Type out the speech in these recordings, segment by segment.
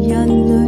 人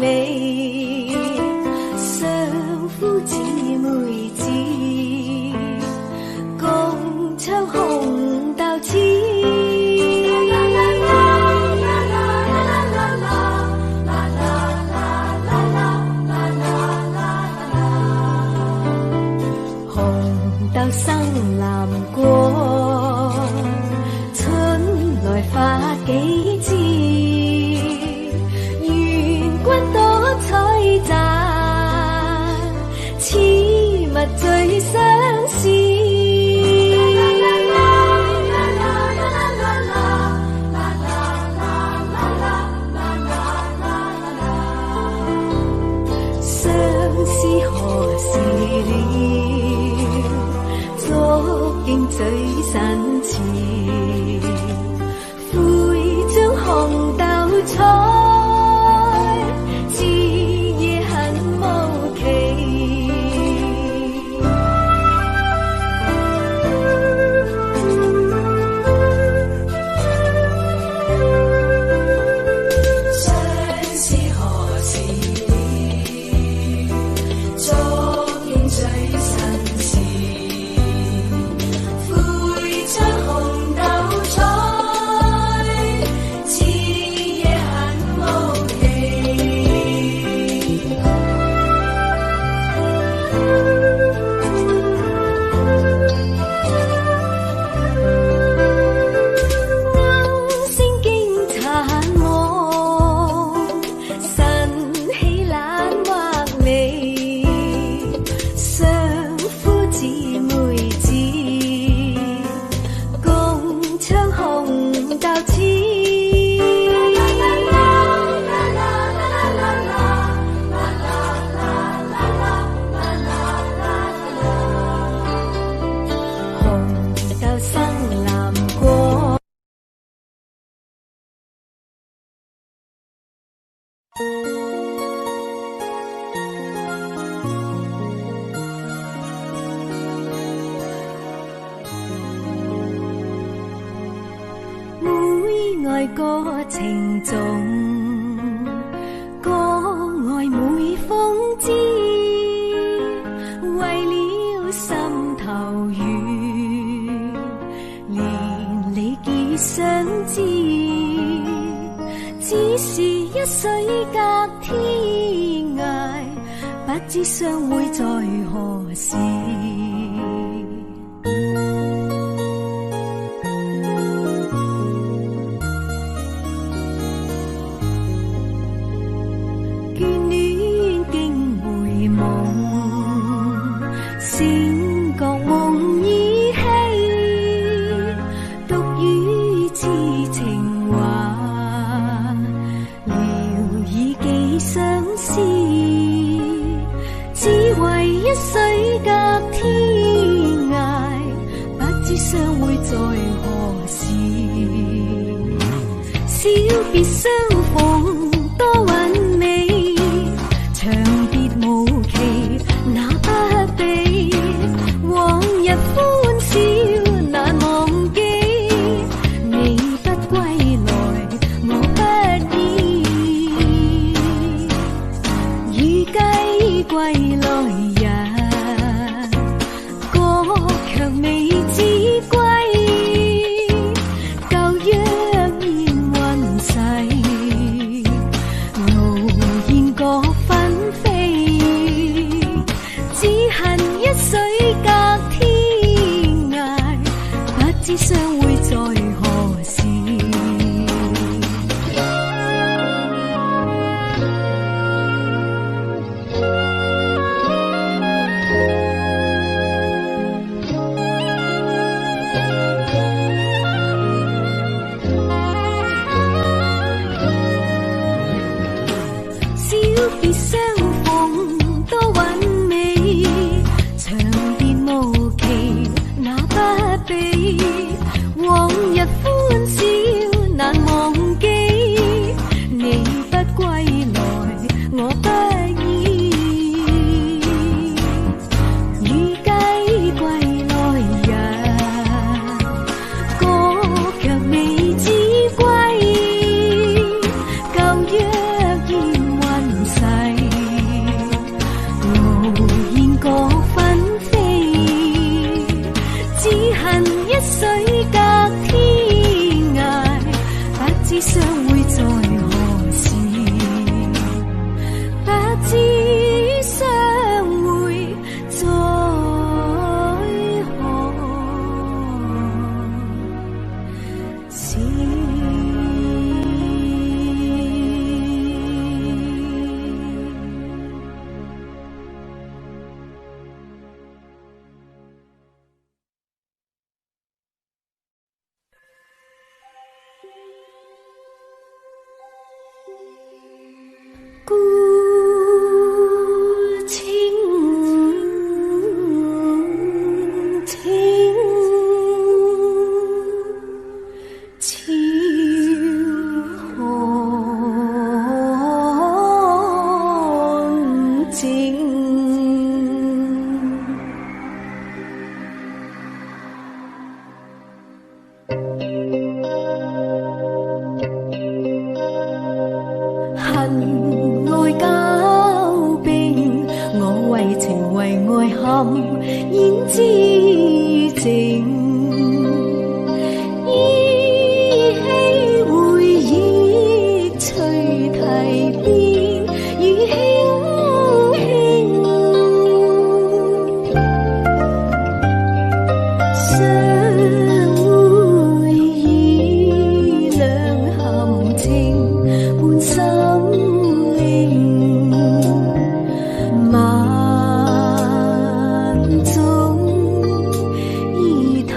你，相夫姊妹子，共唱红豆词。红豆生南国，春来发几枝。此物最相思，相思何时了？足见最新似，悔将红豆采。每爱歌情重，歌爱每风姿，为了心头雨，连理结相知，只是一水隔天涯，不知相会在何时。水隔天涯，不知相會在何時。小別相逢多韻味，長別無期那不比。往日歡笑難忘記，你不歸來我不依。與雞歸來相會在何時？知相會再可是。孤清清，潮寒靜。恨愛交冰，我為情為愛陷焉知靜？依稀回憶隨提煉，如輕輕相會已兩含情，滿心萬種意圖。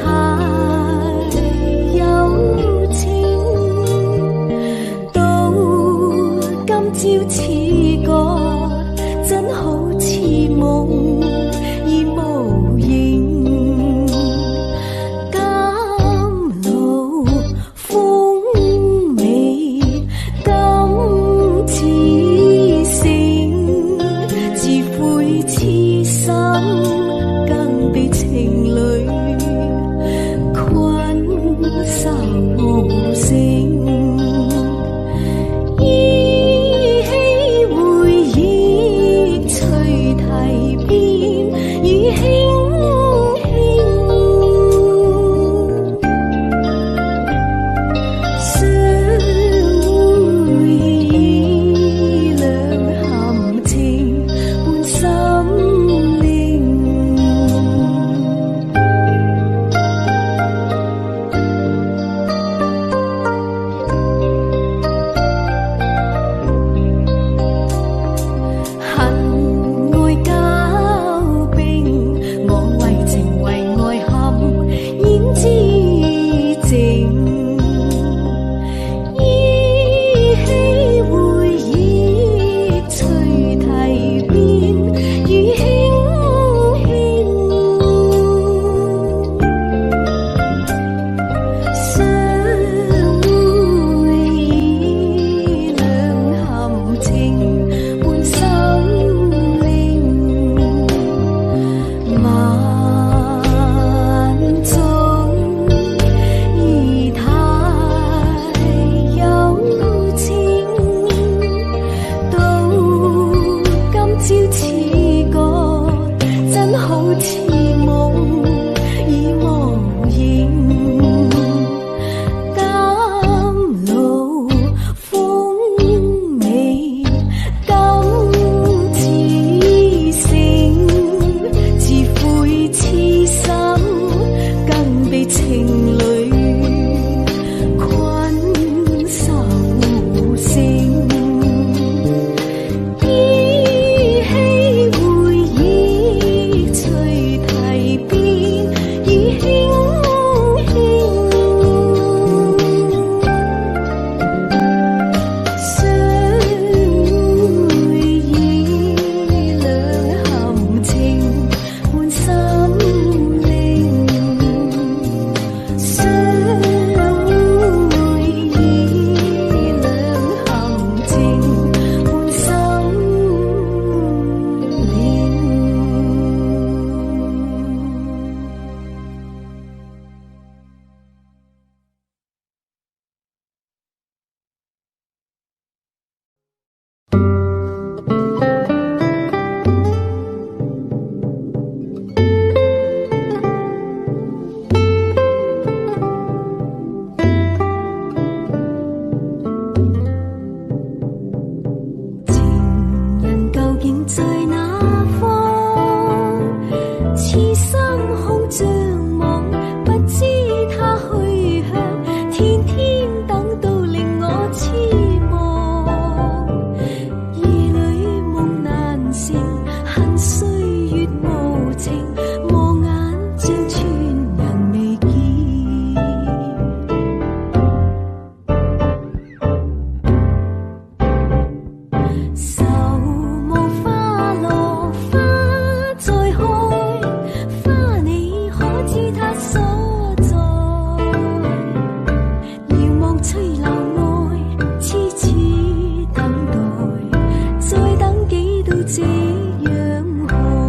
这样红。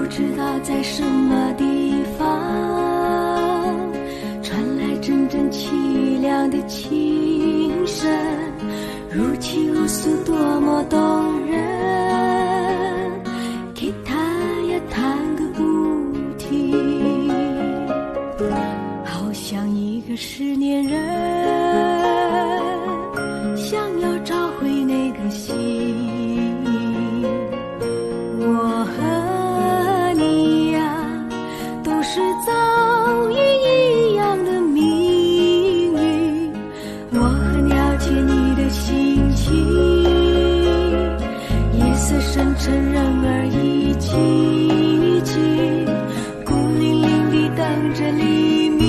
知道在什么地方传来阵阵凄凉的琴声，如泣如诉，多么动人，吉他呀弹个不停，好像一个失恋人想要找回那个心。我和你呀，都是遭遇一样的命运，我很了解你的心情，夜色深沉，人儿已寂静，孤零零地等着黎明，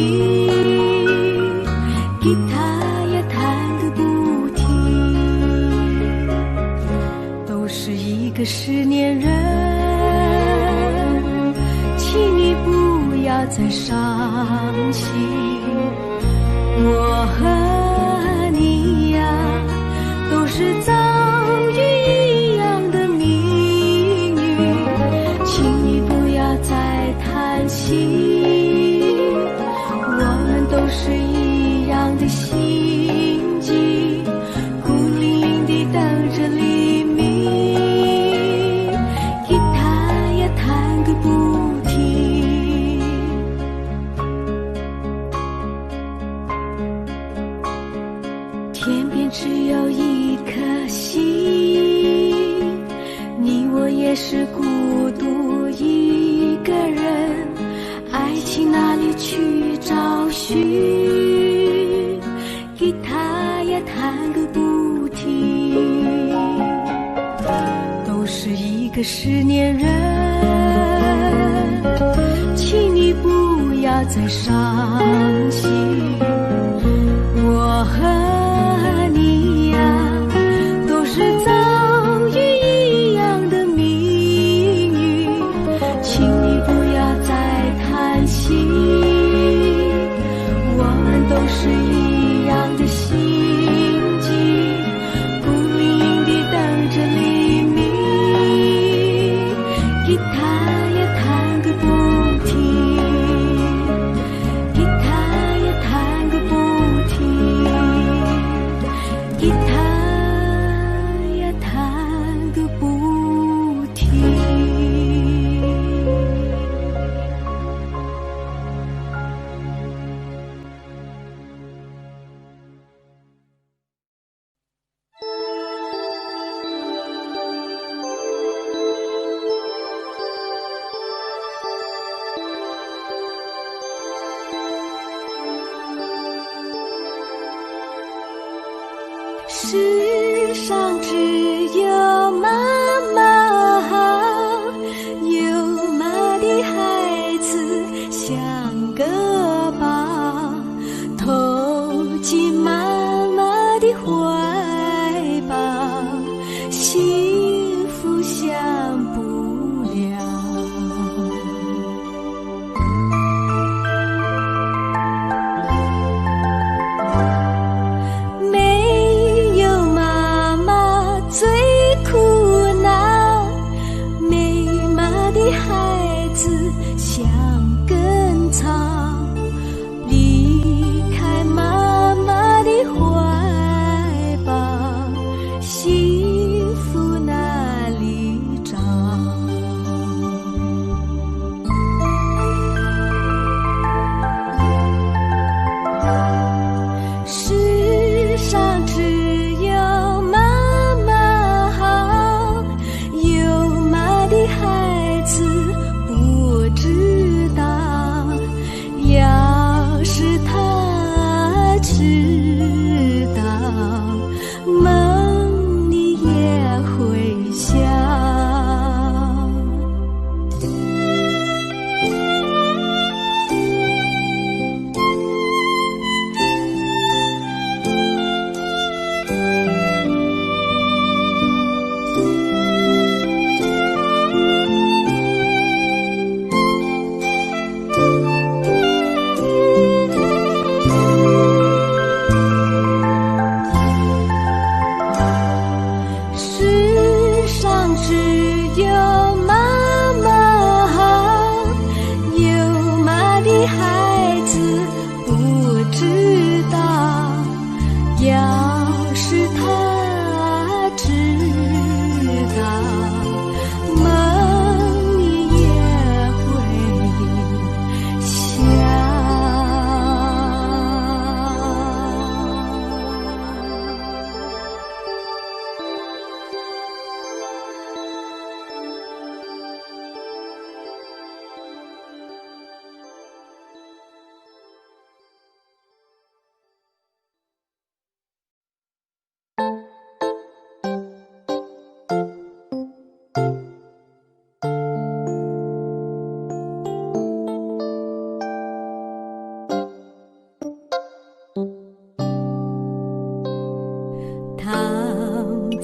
吉他呀弹个不停，都是一个失恋人，请你不要再伤心。我和你呀，都是遭遇一样的命运，请你不要再叹息，我们都是一样的心境，孤零零地等着黎明，吉他呀弹个不停。天边只有一颗星，你我也是孤独一个人，爱情哪里去找寻，吉他呀弹个不停，都是一个失恋人，请你不要再伤心。我和你呀，都是遭遇一样的命运，请你不要再叹息，我们都是一样的心境，孤零零地等着黎明，吉他呀弹个不停，吉他呀弹个不停，吉他呀弹个不停。世上只有妈妈好，有妈的孩子像个宝，投进妈妈的怀抱，幸福享不了。没有妈妈最苦恼，没妈的孩子像根草，离开妈妈的怀抱，幸福哪里找？世上只有妈妈好，有妈的孩子不知道，要是他知道，梦里也会笑。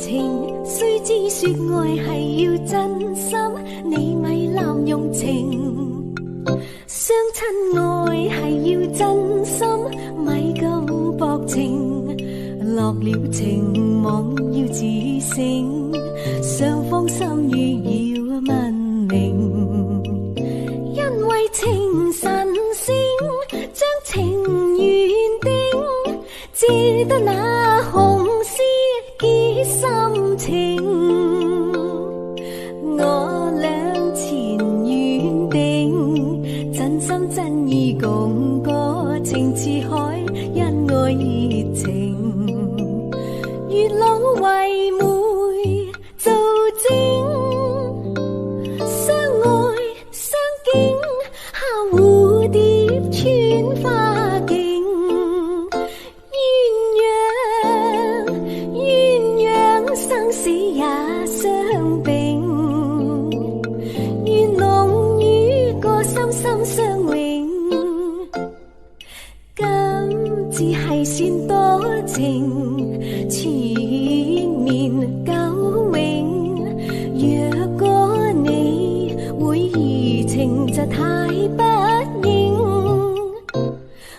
情，雖知說愛係要真心，你咪濫用情。相親愛係要真心，咪咁薄情。落了情網要自省，雙方心意要問明。因為情神聖，將情緣定，只得那紅絲結心情。我倆前緣定，真心真意共過，情似海，因愛熱情。月老為媒做證，相愛相敬，下蝴蝶穿花徑。鴛鴦生死也相並，願濃於個心心相永。今只係算多情，纏綿久永。若果你會移情，就太不應。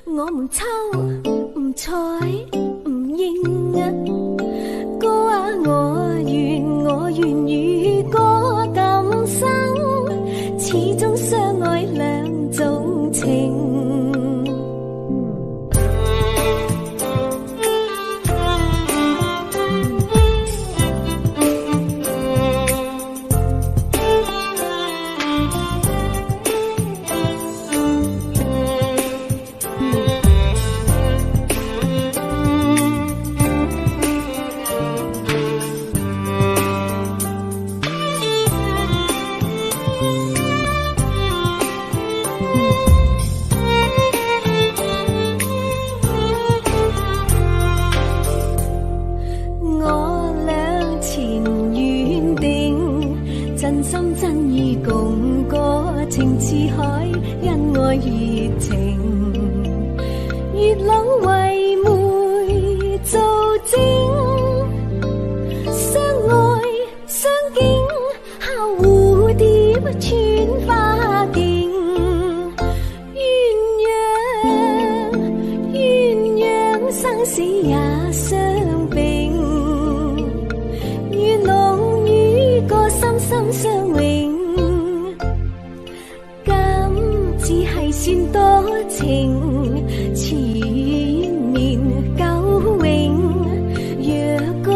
我們抽唔睬唔應啊，歌啊我願與歌今生，始終相愛兩種情。真心真意共過，情似海，因愛熱情。月老為媒做證，相愛相敬，下蝴蝶穿花徑。鴛鴦生死也相並，願濃於個心心相永。今只係算多情，纏綿久永。若果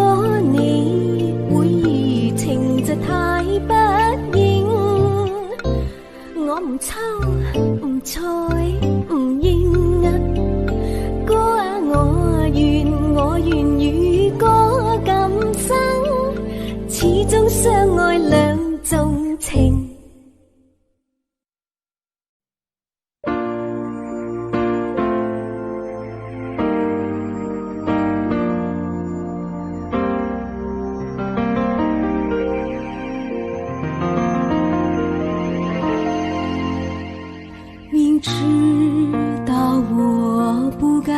你會移情，就太不應。我唔抽唔睬唔應啊，歌啊我願與歌今生，始終相愛兩種情。明知道我不該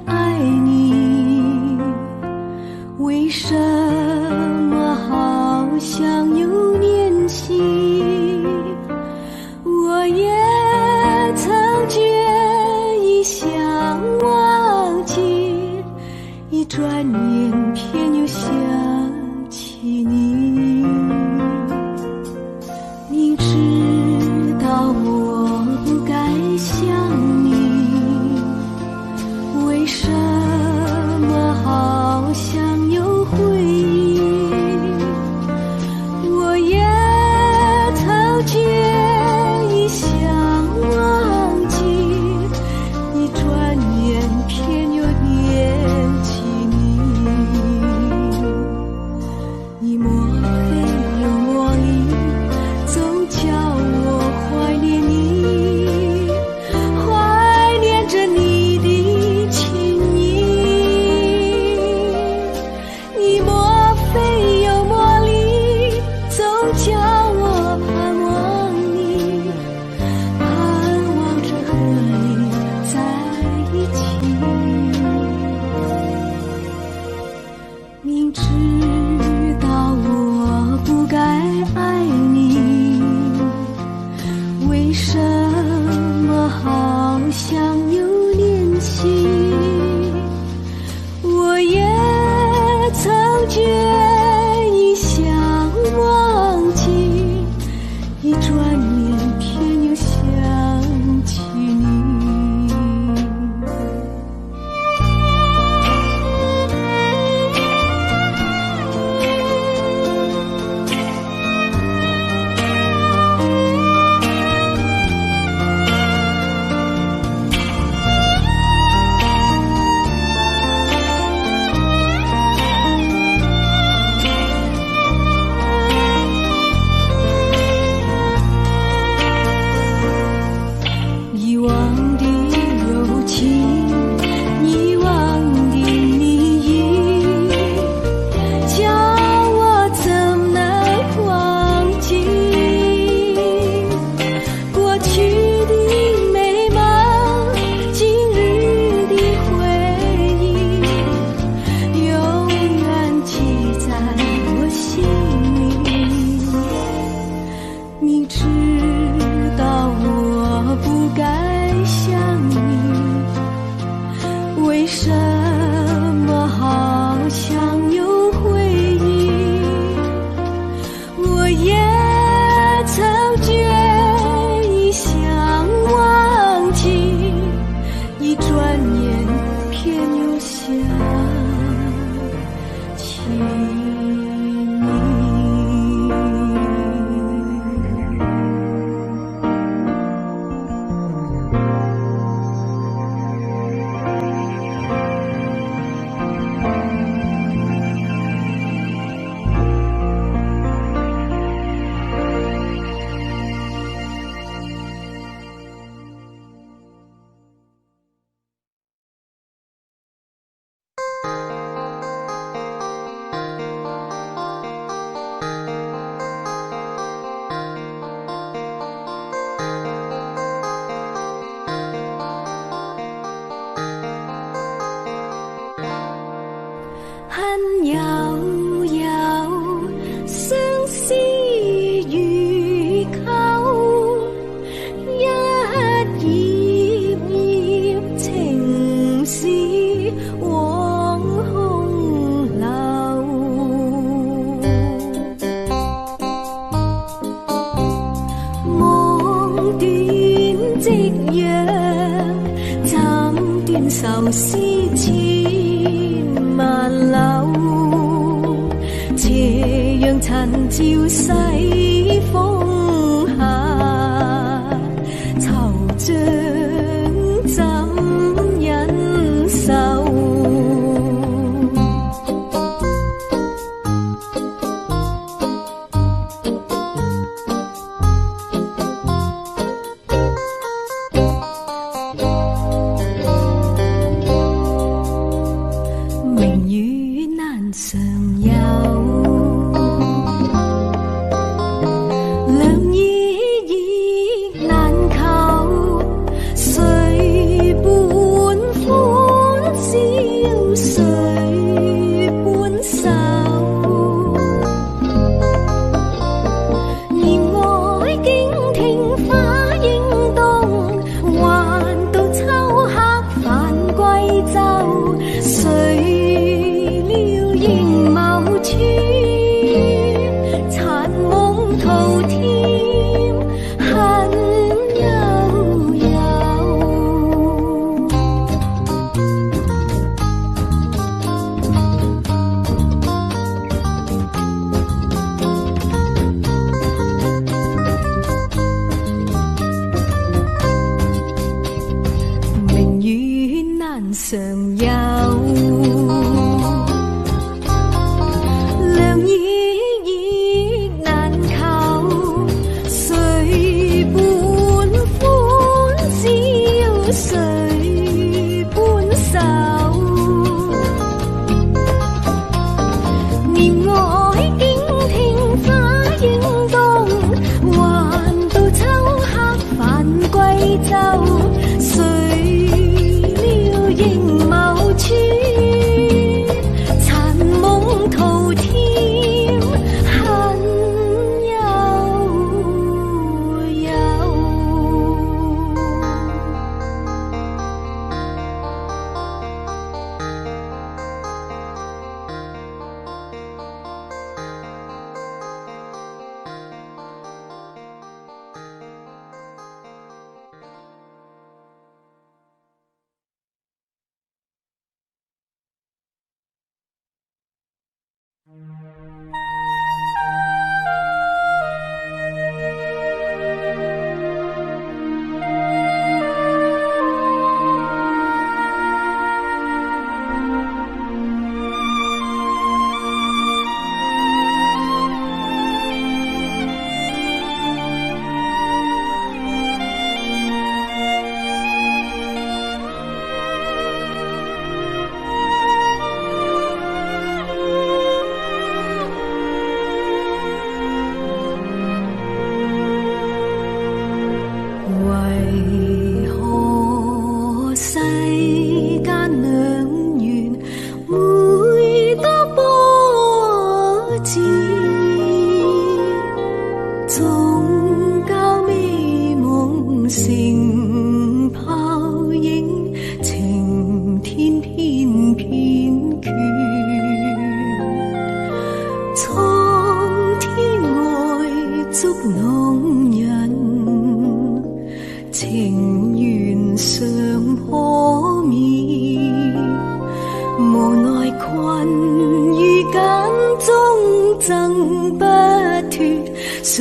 愛你，為什麼好像有念起？我也曾決意想忘記，一轉眼偏又想起你。明知道我不該想你，為什麼好像有回憶？我也曾決意想忘記，一轉眼偏又念起你。你莫非有魔力，總叫我懷念你，懷念着你的情意。你莫非有魔力，總叫我盼望你，盼望着和你在一起。明知恨悠悠，相思如钩，一页页情丝往空流。望断夕阳，斩断愁丝千万缕，斜阳残照西风下，惆怅怎忍受？明与难常有，良医亦难求。谁伴欢笑，谁伴愁？檐外竟听花应动，还道秋客返归舟。谁料应某处，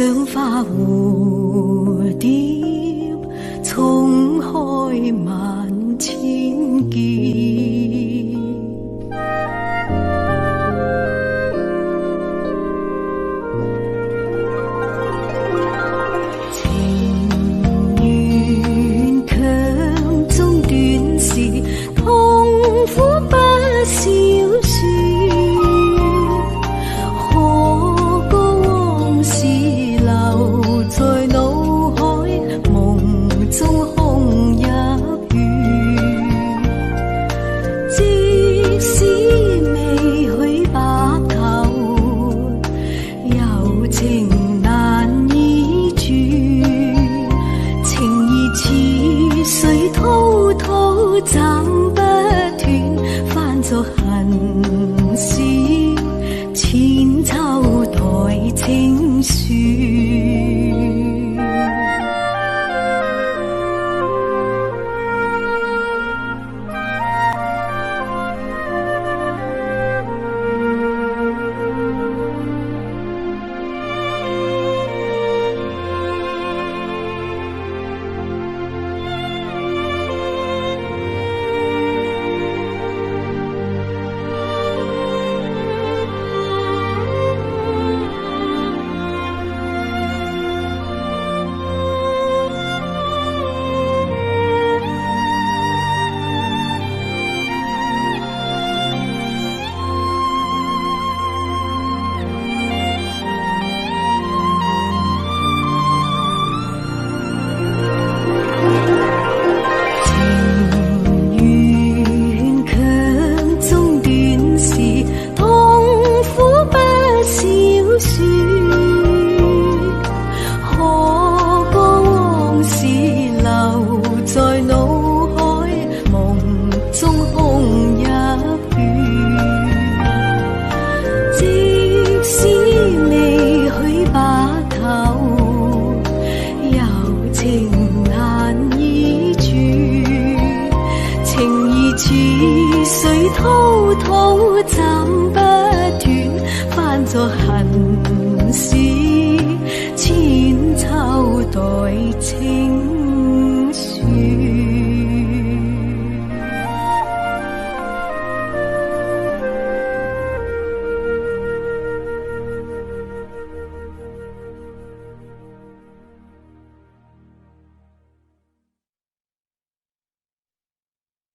想化蝴蝶，冲开万千结。斩不斷，翻作恨事，千秋代情書。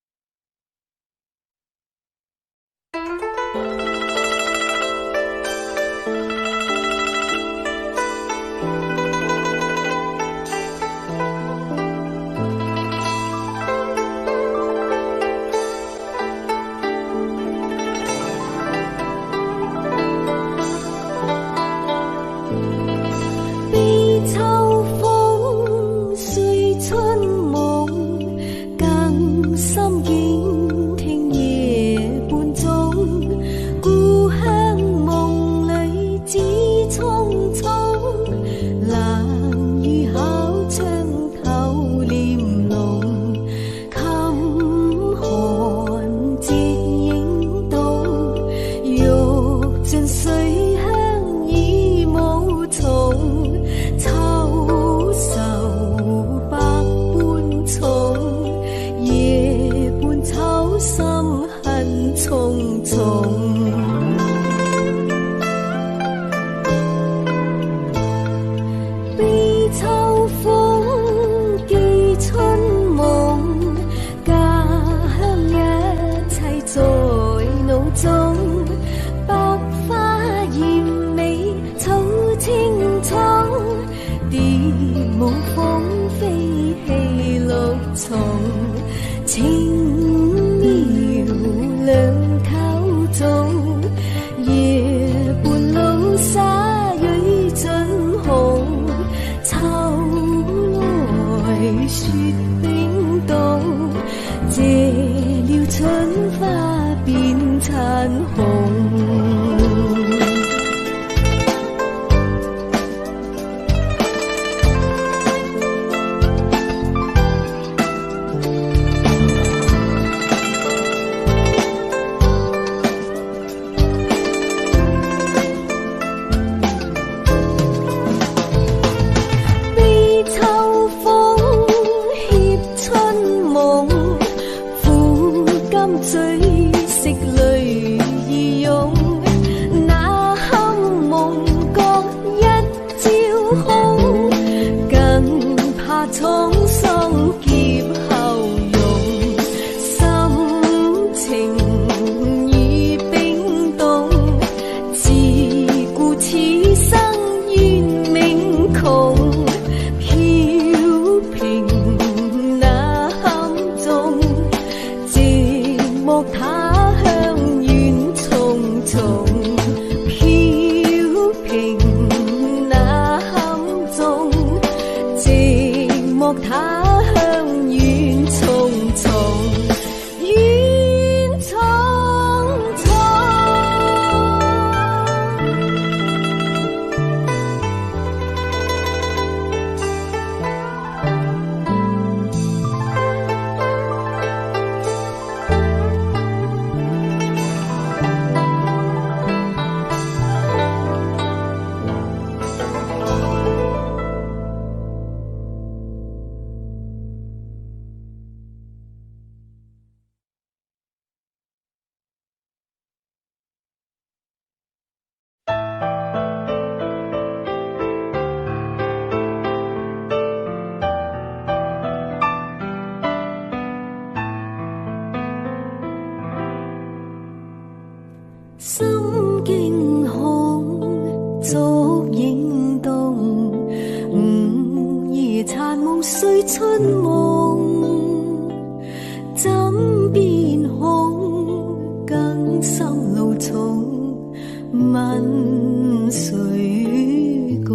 谁共？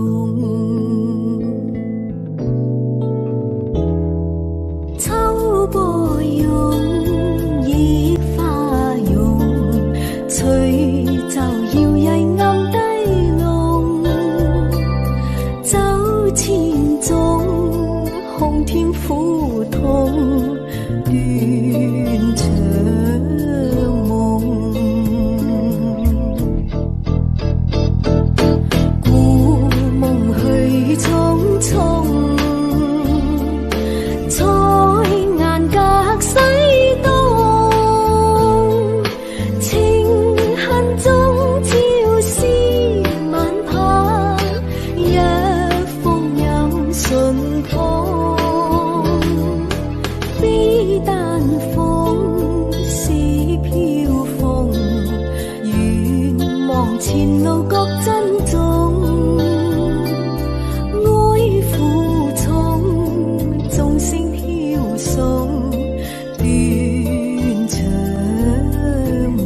秋波涌，野花涌，吹奏摇曳暗低弄。走千种，空添苦痛，断肠梦。故梦去匆匆，彩顏隔西東。情恨中朝思晚拍，一封飲信通。非但風是飄風，願望前路各珍重。愛負重，眾聲飄送，斷腸夢。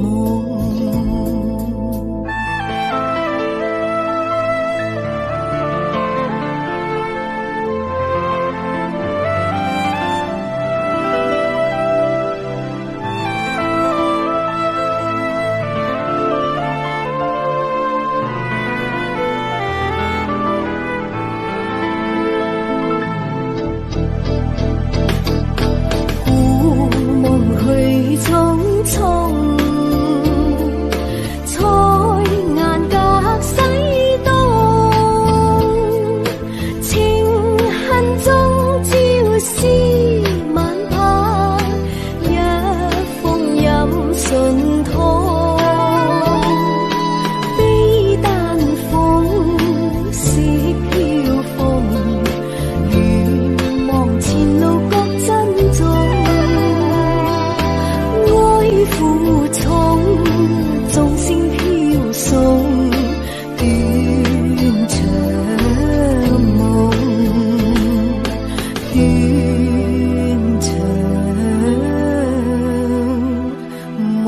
故夢去匆匆，彩顏隔西東。情恨中朝思晚拍，一封飲信通。非但風是飄風，願望前路各珍重。愛負重，眾聲飄送，斷腸夢，斷腸夢。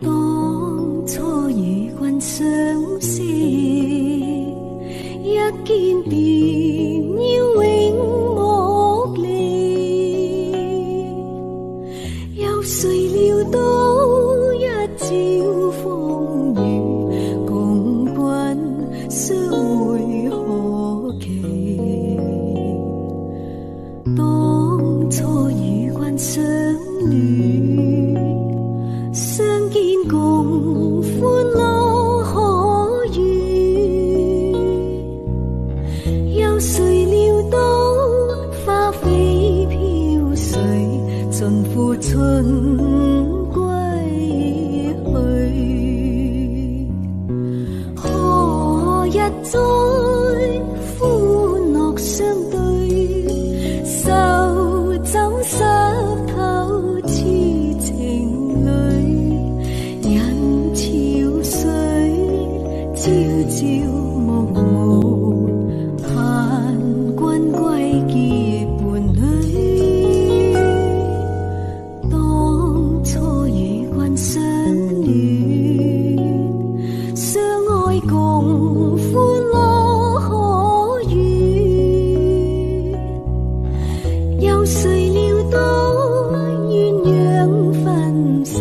當初與君相識，一見便要永莫離。有誰料到一朝風雨，共君相會可期。當初與君相戀，相見共歡樂可遇。有誰料到花飛飄碎，盡付春歸去。何日再歡樂相對，愁酒濕透痴情淚。人潮水，朝朝暮暮，盼君歸結伴侶。當初與君相戀，相愛共歡樂可遇。有誰料到鴛鴦分散，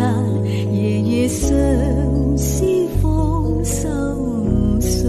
夜夜相思方心碎。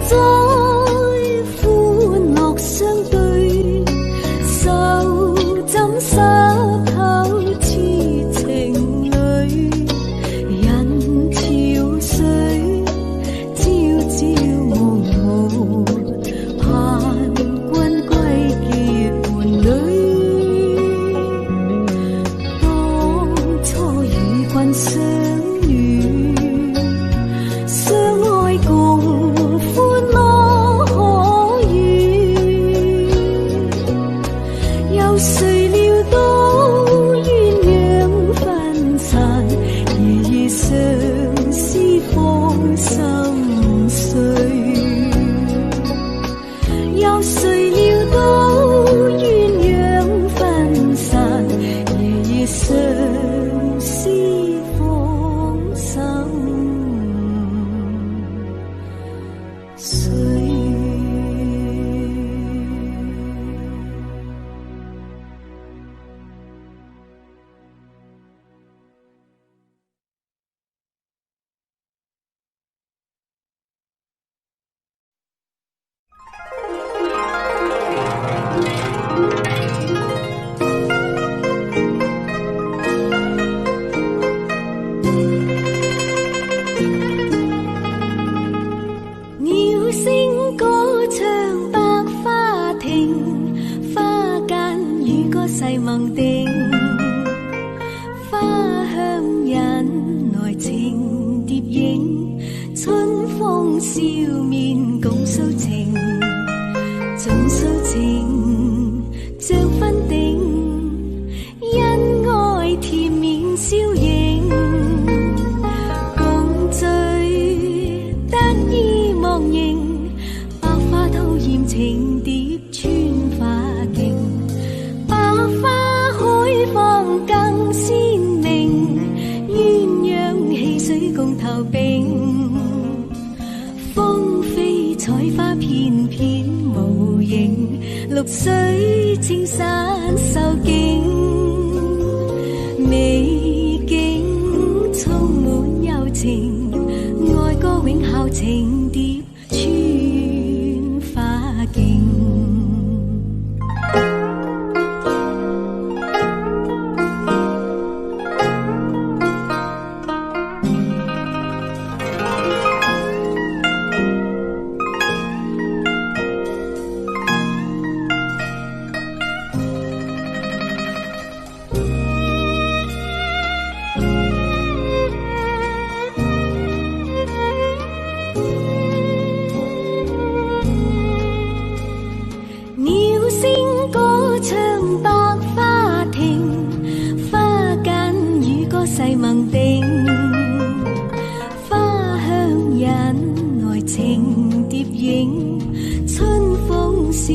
再歡樂相對，手枕濕透似情侶，人潮水朝朝暮暮，盼君歸結伴侶。當初與君相遇，相愛共歡樂可遇，又誰料到鴛鴦分散，夜夜相思放心碎。又誰料到鴛鴦分散，夜夜相思放心碎。鳥聲歌唱百花亭，花間與歌誓盟定，花香引來情蝶影，春風笑面共訴情，盡訴情像分定，恩愛甜面笑盈，共醉得意忘形，百花吐豔情蝶穿花徑，百花海放更鮮明，鴛鴦戲水共投並，風飛彩花片片無形，綠水青山秀景，美景充滿柔情，愛歌永效情蝶穿花徑。鳥聲歌唱百花亭，花間與歌誓盟定，花香引來情蝶影，春風笑